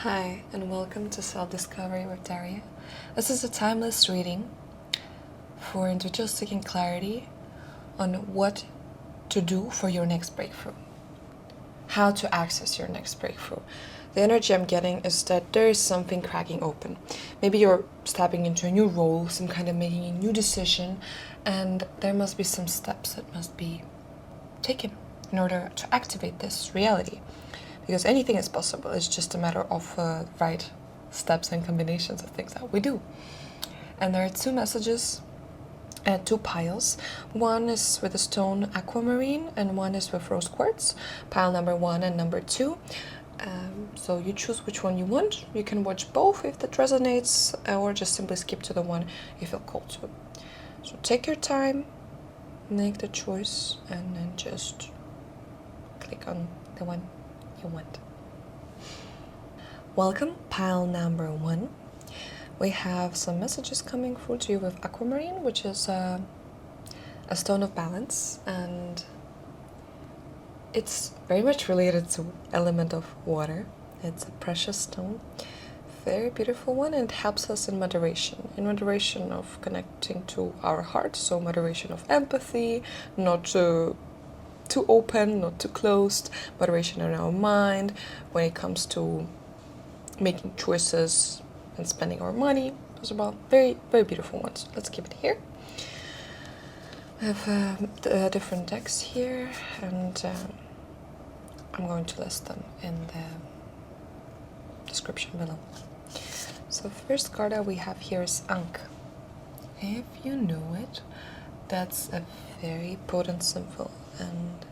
Hi, and welcome to Self-Discovery with Daria. This is a timeless reading for individuals seeking clarity on what to do for your next breakthrough, how to access your next breakthrough. The energy I'm getting is that there is something cracking open. Maybe you're stepping into a new role, some kind of making a new decision, and there must be some steps that must be taken in order to activate this reality. Because anything is possible, it's just a matter of right steps and combinations of things that we do. And there are two messages, two piles. One is with a stone aquamarine and one is with rose quartz, pile number 1 and number 2. So you choose which one you want. You can watch both if that resonates, or just simply skip to the one you feel called to. So take your time, make the choice, and then just click on the one you want. Welcome, pile number 1. We have some messages coming through to you with aquamarine, which is a stone of balance, and it's very much related to element of water. It's a precious stone, very beautiful one, and it helps us in moderation of connecting to our heart, so moderation of empathy, not too open, not too closed, moderation in our mind when it comes to making choices and spending our money. Those are about very, very beautiful ones. Let's keep it here. I have different decks here, and I'm going to list them in the description below. So first card that we have here is Ankh. If you know it, that's a very potent symbol and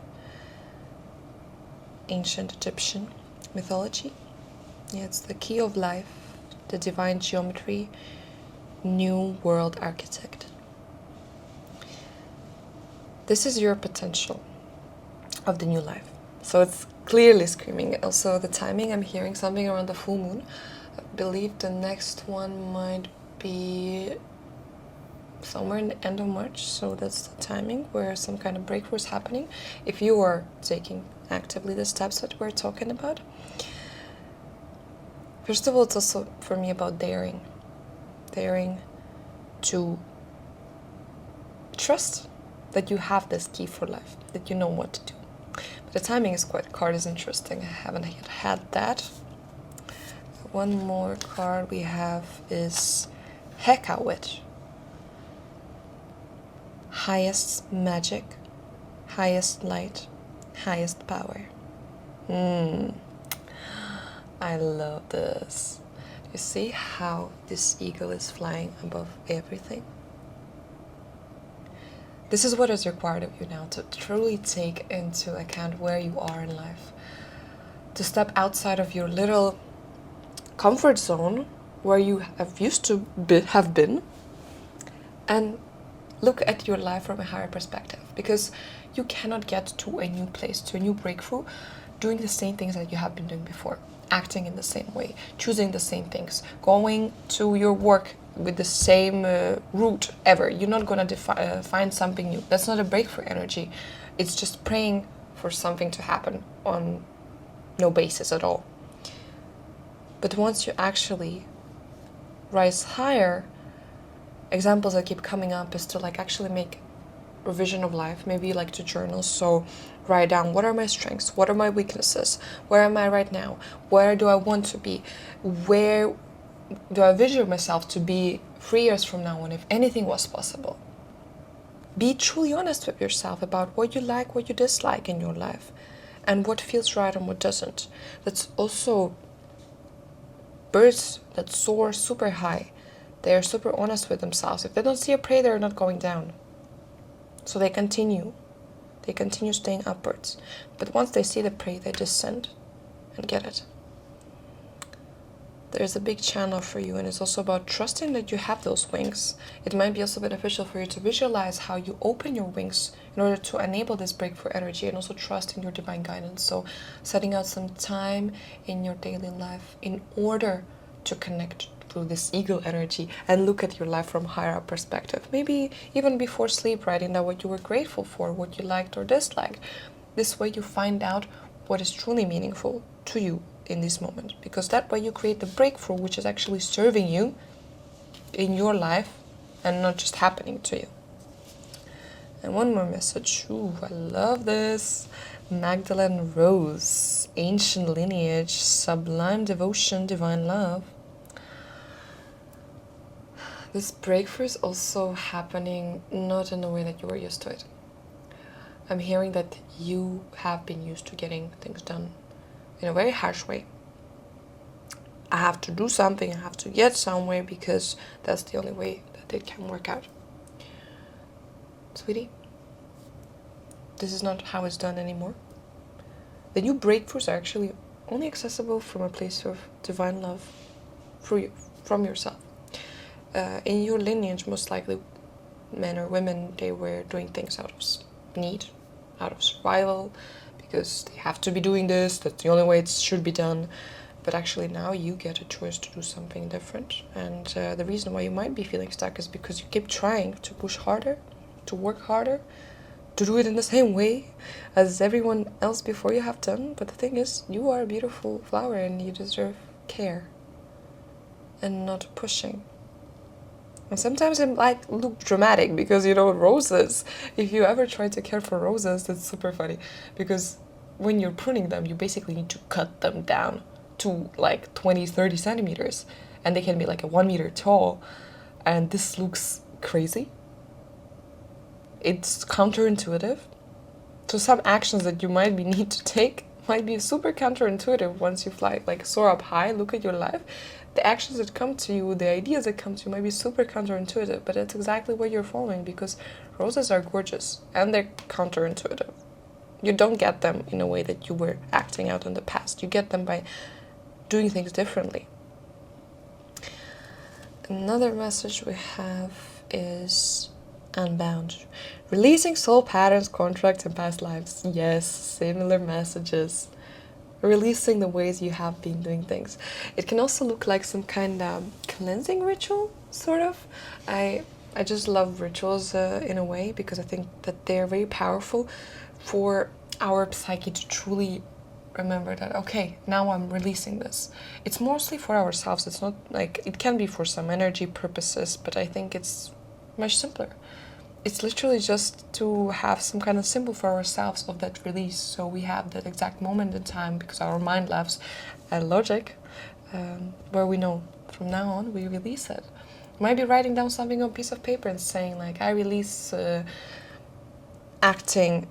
ancient Egyptian mythology. Yeah, it's the key of life, the divine geometry, new world architect. This is your potential of the new life. So it's clearly screaming. Also the timing, I'm hearing something around the full moon. I believe the next one might be somewhere in the end of March, so that's the timing where some kind of breakthrough is happening if you are taking actively the steps that we're talking about. First of all, it's also for me about daring to trust that you have this key for life, that you know what to do. But the timing is card is interesting. I haven't yet had that. One more card we have is Heka Witch. Highest magic, highest light, highest power. I love this. You see how this eagle is flying above everything? This is what is required of you now, to truly take into account where you are in life. To step outside of your little comfort zone where you have used to have been, and look at your life from a higher perspective, because you cannot get to a new place, to a new breakthrough, doing the same things that you have been doing before, acting in the same way, choosing the same things, going to your work with the same route ever. You're not going to find something new. That's not a breakthrough energy. It's just praying for something to happen on no basis at all. But once you actually rise higher, examples that keep coming up is to actually make revision of life, maybe to journal. So write down, what are my strengths, what are my weaknesses, where am I right now, where do I want to be, where do I visualize myself to be 3 years from now, and if anything was possible. Be truly honest with yourself about what you like, what you dislike in your life, and what feels right and what doesn't. That's also birds that soar super high. They are super honest with themselves. If they don't see a prey, they're not going down. So they continue staying upwards. But once they see the prey, they descend and get it. There's a big channel for you, and it's also about trusting that you have those wings. It might be also beneficial for you to visualize how you open your wings in order to enable this breakthrough energy, and also trust in your divine guidance. So setting out some time in your daily life in order to connect through this eagle energy and look at your life from higher up perspective. Maybe even before sleep, writing down what you were grateful for, what you liked or disliked. This way you find out what is truly meaningful to you in this moment, because that way you create the breakthrough which is actually serving you in your life and not just happening to you. And one more message. Ooh, I love this. Magdalene Rose, ancient lineage, sublime devotion, divine love. This breakthrough is also happening not in the way that you were used to it. I'm hearing that you have been used to getting things done in a very harsh way. I have to do something, I have to get somewhere because that's the only way that it can work out. Sweetie, this is not how it's done anymore. The new breakthroughs are actually only accessible from a place of divine love from yourself. In your lineage, most likely men or women, they were doing things out of need, out of survival, because they have to be doing this, that's the only way it should be done. But actually now you get a choice to do something different. And the reason why you might be feeling stuck is because you keep trying to push harder, to work harder, to do it in the same way as everyone else before you have done. But the thing is, you are a beautiful flower and you deserve care and not pushing. And sometimes it might look dramatic because, roses, if you ever try to care for roses, that's super funny. Because when you're pruning them, you basically need to cut them down to like 20-30 centimeters. And they can be like 1 meter tall. And this looks crazy. It's counterintuitive. So some actions that you might need to take might be super counterintuitive once you soar up high, look at your life. The actions that come to you, the ideas that come to you might be super counterintuitive, but it's exactly what you're following, because roses are gorgeous and they're counterintuitive. You don't get them in a way that you were acting out in the past. You get them by doing things differently. Another message we have is unbound. Releasing soul patterns, contracts, and past lives. Yes, similar messages. Releasing the ways you have been doing things. It can also look like some kind of cleansing ritual, sort of. I just love rituals in a way, because I think that they're very powerful for our psyche to truly remember that, okay, now I'm releasing this. It's mostly for ourselves. It's not like, it can be for some energy purposes, but I think it's much simpler. It's literally just to have some kind of symbol for ourselves of that release, so we have that exact moment in time, because our mind loves logic, where we know from now on we release it. You might be writing down something on a piece of paper and saying like, I release acting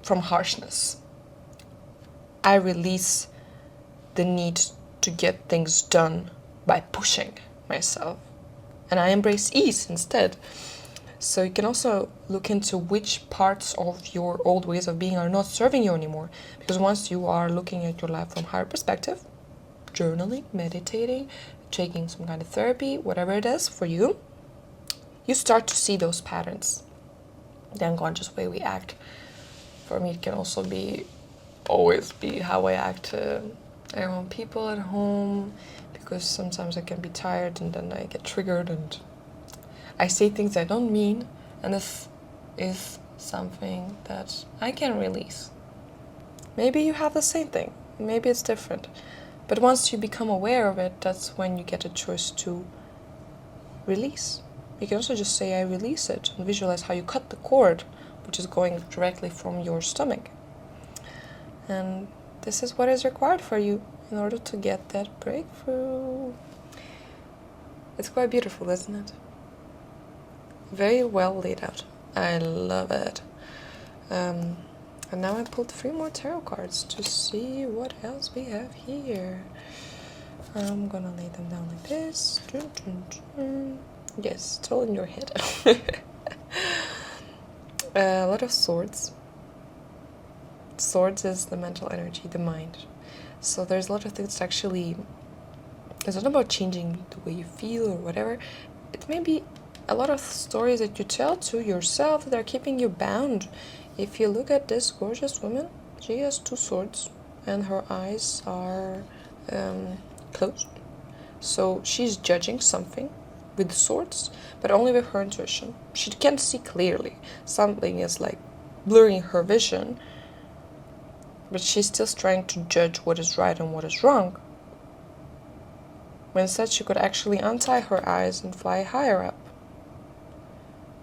from harshness. I release the need to get things done by pushing myself. And I embrace ease instead. So you can also look into which parts of your old ways of being are not serving you anymore. Because once you are looking at your life from a higher perspective, journaling, meditating, taking some kind of therapy, whatever it is for you, you start to see those patterns. The unconscious way we act. For me, it can also always be how I act around people at home, because sometimes I can be tired and then I get triggered and I say things I don't mean, and this is something that I can release. Maybe you have the same thing, maybe it's different, but once you become aware of it, that's when you get a choice to release. You can also just say I release it and visualize how you cut the cord, which is going directly from your stomach. And this is what is required for you in order to get that breakthrough. It's quite beautiful, isn't it? Very well laid out. I love it. And now I pulled 3 more tarot cards to see what else we have here. I'm gonna lay them down like this. Dun, dun, dun. Yes, it's all in your head. A lot of swords. Swords is the mental energy, the mind. So there's a lot of things actually, it's not about changing the way you feel or whatever. It may be a lot of stories that you tell to yourself that are keeping you bound. If you look at this gorgeous woman, she has 2 swords and her eyes are closed. So she's judging something with the swords, but only with her intuition. She can't see clearly. Something is like blurring her vision. but she's still trying to judge what is right and what is wrong. When instead she could actually untie her eyes and fly higher up,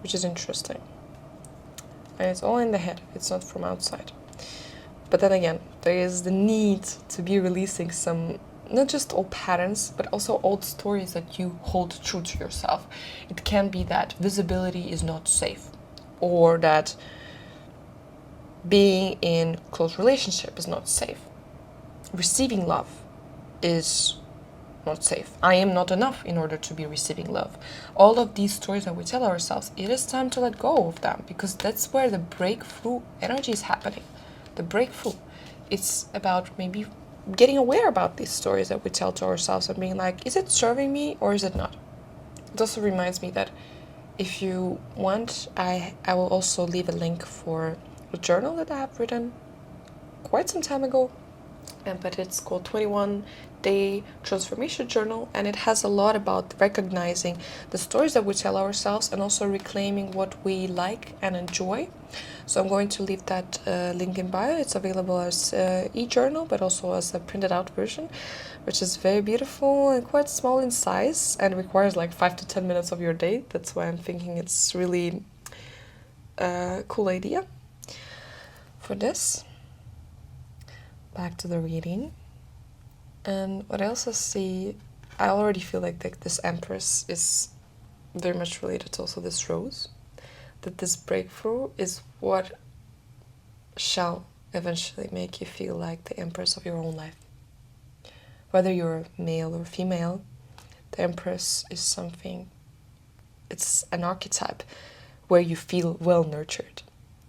which is interesting. And it's all in the head, it's not from outside. But then again, there is the need to be releasing some, not just old patterns, but also old stories that you hold true to yourself. It can be that visibility is not safe, or that being in close relationship is not safe. Receiving love is not safe. I am not enough in order to be receiving love. All of these stories that we tell ourselves, it is time to let go of them, because that's where the breakthrough energy is happening. The breakthrough. It's about maybe getting aware about these stories that we tell to ourselves and being like, is it serving me or is it not? It also reminds me that if you want, I will also leave a link for a journal that I have written quite some time ago, but it's called 21-Day Transformation Journal, and it has a lot about recognizing the stories that we tell ourselves and also reclaiming what we like and enjoy. So I'm going to leave that link in bio. It's available as e-journal, but also as a printed out version, which is very beautiful and quite small in size and requires like 5 to 10 minutes of your day. That's why I'm thinking it's really a cool idea for this. Back to the reading. And what I also see, I already feel like this Empress is very much related to also this Rose. That this breakthrough is what shall eventually make you feel like the Empress of your own life. Whether you're male or female, the Empress is something, it's an archetype where you feel well nurtured,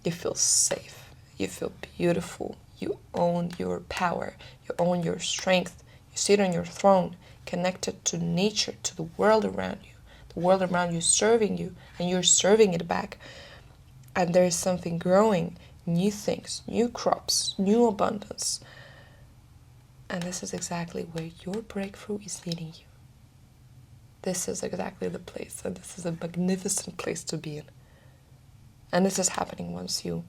you feel safe, you feel beautiful, you own your power, you own your strength, you sit on your throne, connected to nature, to the world around you. The world around you is serving you, and you're serving it back. And there is something growing, new things, new crops, new abundance. And this is exactly where your breakthrough is leading you. This is exactly the place, and this is a magnificent place to be in. And this is happening once you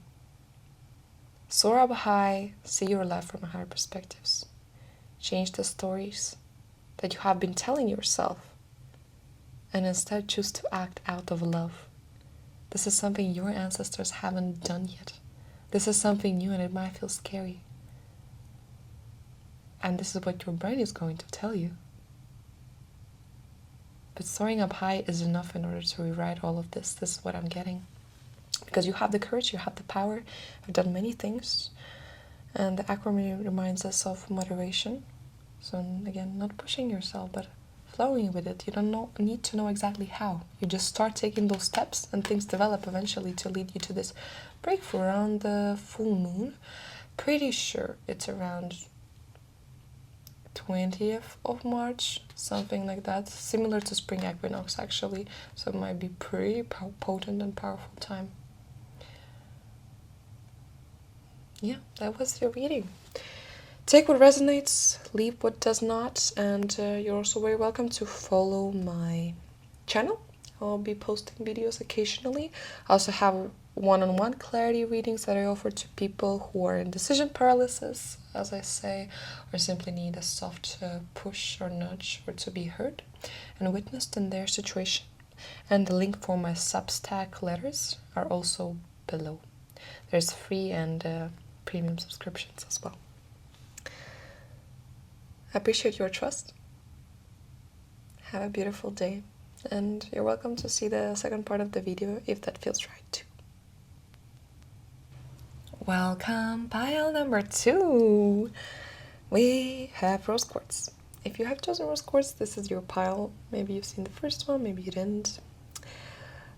soar up high, see your life from a higher perspectives. Change the stories that you have been telling yourself, and instead choose to act out of love. This is something your ancestors haven't done yet. This is something new, and it might feel scary. And this is what your brain is going to tell you. But soaring up high is enough in order to rewrite all of this. This is what I'm getting. Because you have the courage, you have the power. I've done many things. And the acronym reminds us of moderation. So again, not pushing yourself, but flowing with it. You don't need to know exactly how. You just start taking those steps, and things develop eventually to lead you to this breakthrough around the full moon. Pretty sure it's around 20th of March, something like that. Similar to spring equinox, actually. So it might be pretty potent and powerful time. Yeah, that was your reading. Take what resonates, leave what does not, and you're also very welcome to follow my channel. I'll be posting videos occasionally. I also have one-on-one clarity readings that I offer to people who are in decision paralysis, as I say, or simply need a soft push or nudge or to be heard and witnessed in their situation. And the link for my Substack letters are also below. There's free and premium subscriptions as well. I appreciate your trust. Have a beautiful day, and you're welcome to see the second part of the video if that feels right too. Welcome, pile number 2. We have rose quartz. If you have chosen rose quartz, this is your pile. Maybe you've seen the first one, maybe you didn't.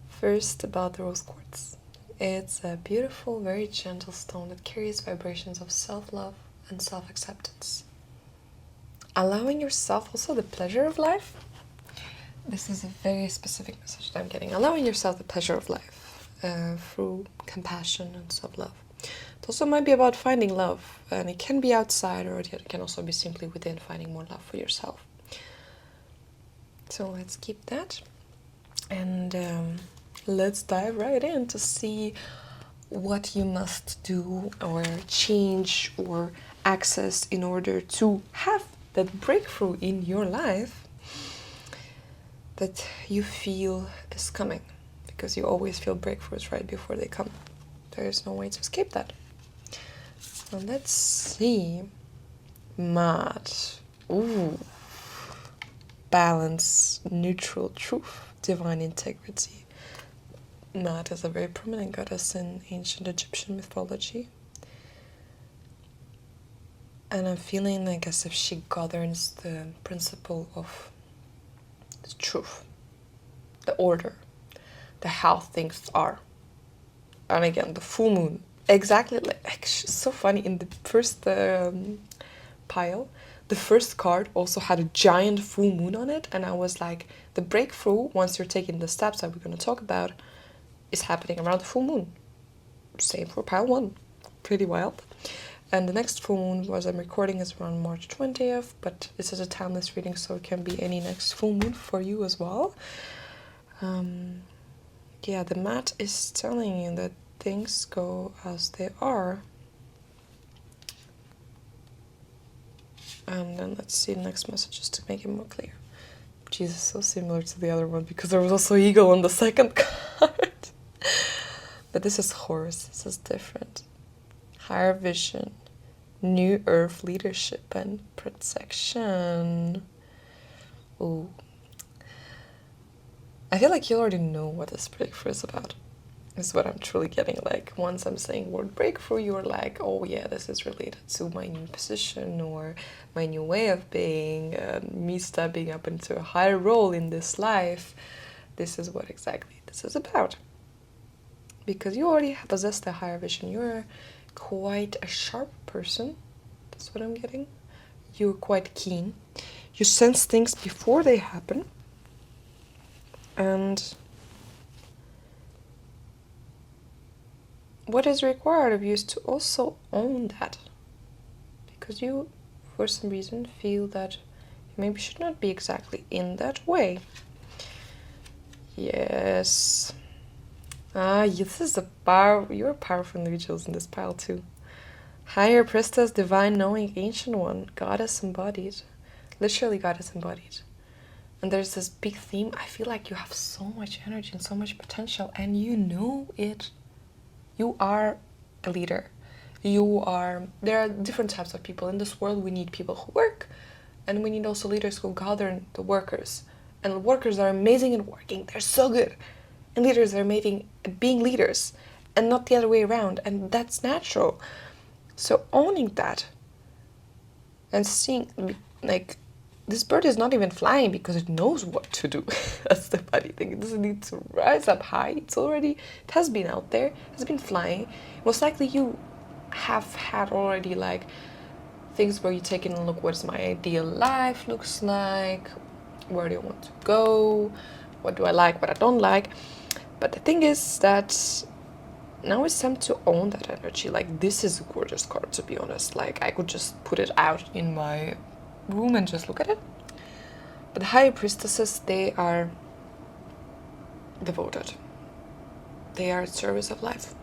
First, about the rose quartz. It's a beautiful, very gentle stone that carries vibrations of self-love and self-acceptance. Allowing yourself also the pleasure of life. This is a very specific message that I'm getting. Allowing yourself the pleasure of life through compassion and self-love. It also might be about finding love, and it can be outside, or it can also be simply within, finding more love for yourself. So let's keep that, and let's dive right in to see what you must do or change or access in order to have that breakthrough in your life that you feel is coming, because you always feel breakthroughs right before they come. There is no way to escape that. So let's see. Mat. Ooh. Balance, neutral, truth, divine integrity. Mat is a very prominent goddess in ancient Egyptian mythology. And I'm feeling like as if she governs the principle of the truth, the order, the how things are. And again, the full moon. Exactly, like so funny, in the first pile, the first card also had a giant full moon on it, and I was like, the breakthrough, once you're taking the steps that we're going to talk about, is happening around the full moon. Same for pile 1. Pretty wild. And the next full moon, was I'm recording, is around March 20th, but this is a timeless reading, so it can be any next full moon for you as well. Yeah, the mat is telling you that things go as they are. And then let's see the next messages to make it more clear. Jesus, so similar to the other one, because there was also eagle on the second card. But this is horse, this is different. Higher vision, new earth leadership and protection. Ooh. I feel like you already know what this breakthrough is about. This is what I'm truly getting. Like, once I'm saying word breakthrough, you're like, oh yeah, this is related to my new position or my new way of being, me stepping up into a higher role in this life. This is what exactly this is about. Because you already possess the higher vision. You're quite a sharp person. That's what I'm getting. You're quite keen. You sense things before they happen. And what is required of you is to also own that. Because you, for some reason, feel that you maybe should not be exactly in that way. Yes. This is the power. You're powerful individuals in this pile too. Higher priestess, divine knowing, ancient one, goddess embodied. Literally goddess embodied. And there's this big theme. I feel like you have so much energy and so much potential, and you know it. You are a leader. There are different types of people. In this world, we need people who work, and we need also leaders who govern the workers. And workers are amazing at working. They're so good. And leaders are amazing at being leaders, and not the other way around. And that's natural. So owning that and seeing, like, this bird is not even flying because it knows what to do. That's the funny thing. It doesn't need to rise up high. It has been out there, it has been flying. Most likely you have had already like things where you take in a look, what is my ideal life looks like, where do I want to go, what do I like, what I don't like. But the thing is that now it's time to own that energy. Like, this is a gorgeous card, to be honest. Like, I could just put it out in my room and just look at it. But the higher priestesses, they are devoted. They are at service of life.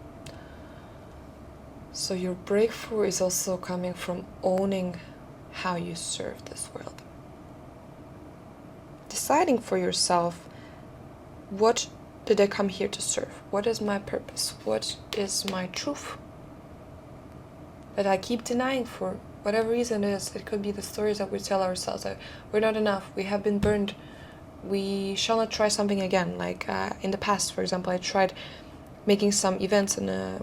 So your breakthrough is also coming from owning how you serve this world. Deciding for yourself, what did I come here to serve? What is my purpose? What is my truth? That I keep denying for whatever reason it is. It could be the stories that we tell ourselves that we're not enough, we have been burned, we shall not try something again. Like in the past, for example, I tried making some events in a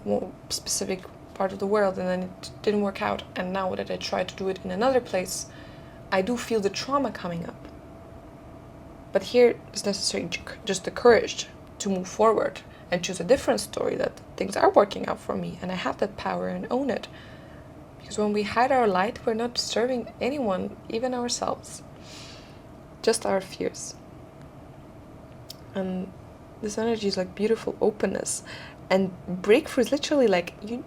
specific part of the world and then it didn't work out. And now that I try to do it in another place, I do feel the trauma coming up. But here it's necessary just the courage to move forward and choose a different story, that things are working out for me and I have that power and own it. Because when we hide our light, we're not serving anyone, even ourselves. Just our fears. And this energy is like beautiful openness. And breakthrough is literally like, you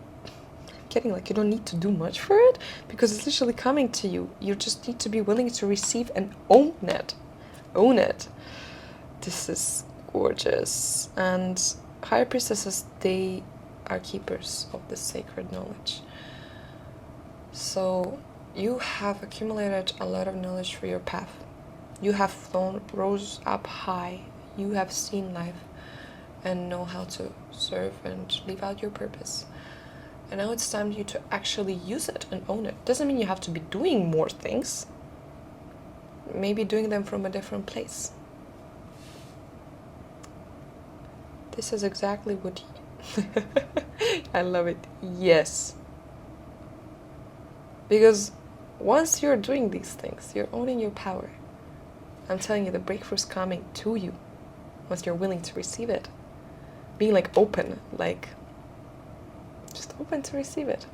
don't need to do much for it, because it's literally coming to you. You just need to be willing to receive and own it. Own it. This is gorgeous. And higher priestesses, they are keepers of this sacred knowledge. So you have accumulated a lot of knowledge for your path. You have rose up high. You have seen life and know how to serve and live out your purpose. And now it's time for you to actually use it and own it. Doesn't mean you have to be doing more things. Maybe doing them from a different place. This is exactly what I love it. Yes. Because once you're doing these things, you're owning your power. I'm telling you, the breakthrough's coming to you once you're willing to receive it. Being like open, like just open to receive it.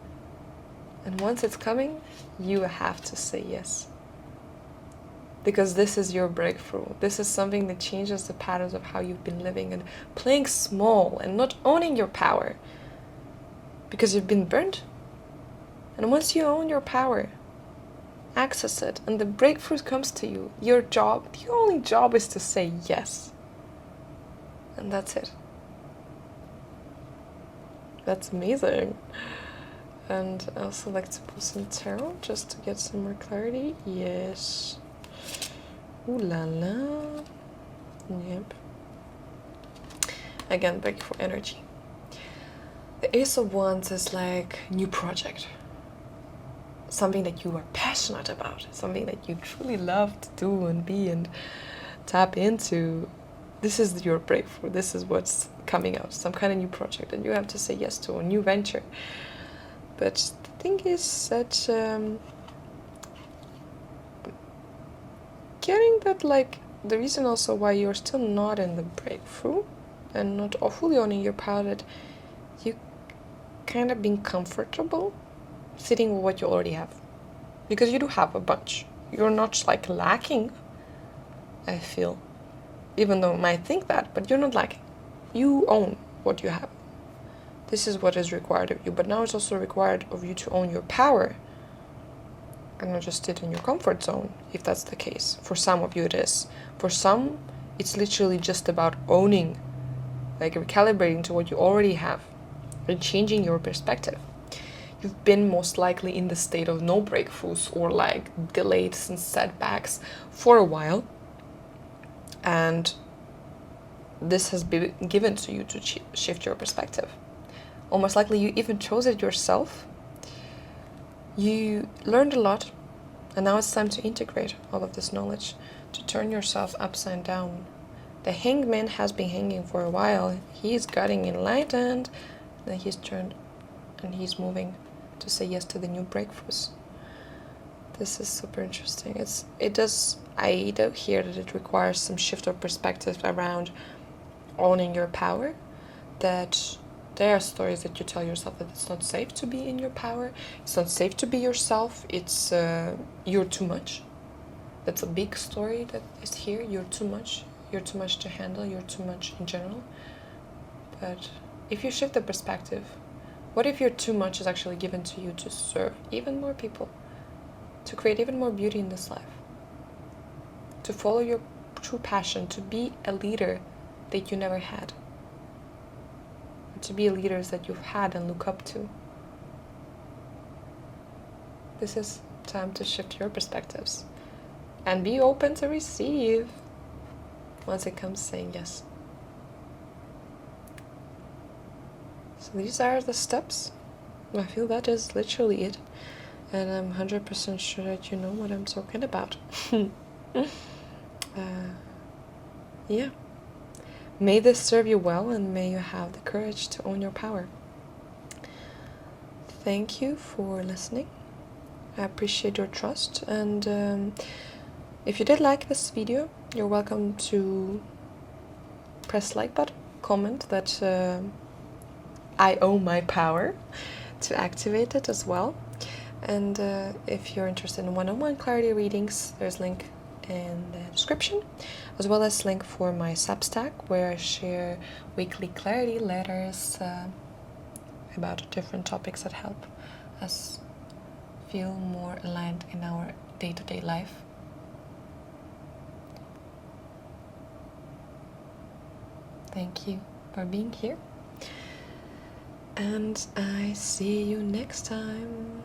And once it's coming, you have to say yes. Because this is your breakthrough. This is something that changes the patterns of how you've been living and playing small and not owning your power. Because you've been burnt. And once you own your power, access it, and the breakthrough comes to you, your job, the only job is to say yes. And that's it. That's amazing. And I also like to pull some tarot just to get some more clarity. Yes. Ooh la la. Yep. Again, breakthrough energy. The Ace of Wands is like new project. Something that you are passionate about. Something that you truly love to do and be and tap into. This is your breakthrough. This is what's coming out. Some kind of new project that you have to say yes to, a new venture. But the thing is that getting that, like, the reason also why you're still not in the breakthrough and not fully owning your power, that you kind of being comfortable sitting with what you already have. Because you do have a bunch. You're not like lacking, I feel. Even though you might think that, but you're not lacking. You own what you have. This is what is required of you. But now it's also required of you to own your power. And not just sit in your comfort zone, if that's the case. For some of you it is. For some, it's literally just about owning, like recalibrating to what you already have and changing your perspective. You've been most likely in the state of no breakthroughs or like delays and setbacks for a while. And this has been given to you to shift your perspective. Almost likely you even chose it yourself. You learned a lot, and now it's time to integrate all of this knowledge, to turn yourself upside down. The hanged man has been hanging for a while. He's getting enlightened, then he's turned and he's moving to say yes to the new breakthroughs. This is super interesting. I do hear that it requires some shift of perspective around owning your power, that there are stories that you tell yourself that it's not safe to be in your power, it's not safe to be yourself, it's you're too much. That's a big story that is here. You're too much to handle, you're too much in general. But if you shift the perspective, what if your too much is actually given to you to serve even more people, to create even more beauty in this life, to follow your true passion, to be a leader that you never had, to be leaders that you've had and look up to. This is time to shift your perspectives and be open to receive once it comes saying yes. So these are the steps. I feel that is literally it. And I'm 100% sure that you know what I'm talking about. Yeah. May this serve you well, and may you have the courage to own your power. Thank you for listening. I appreciate your trust. And if you did like this video, you're welcome to press like button, comment that I own my power, to activate it as well. And if you're interested in one-on-one clarity readings, there's a link in the description, as well as link for my Substack, where I share weekly clarity letters about different topics that help us feel more aligned in our day-to-day life. Thank you for being here. and I see you next time.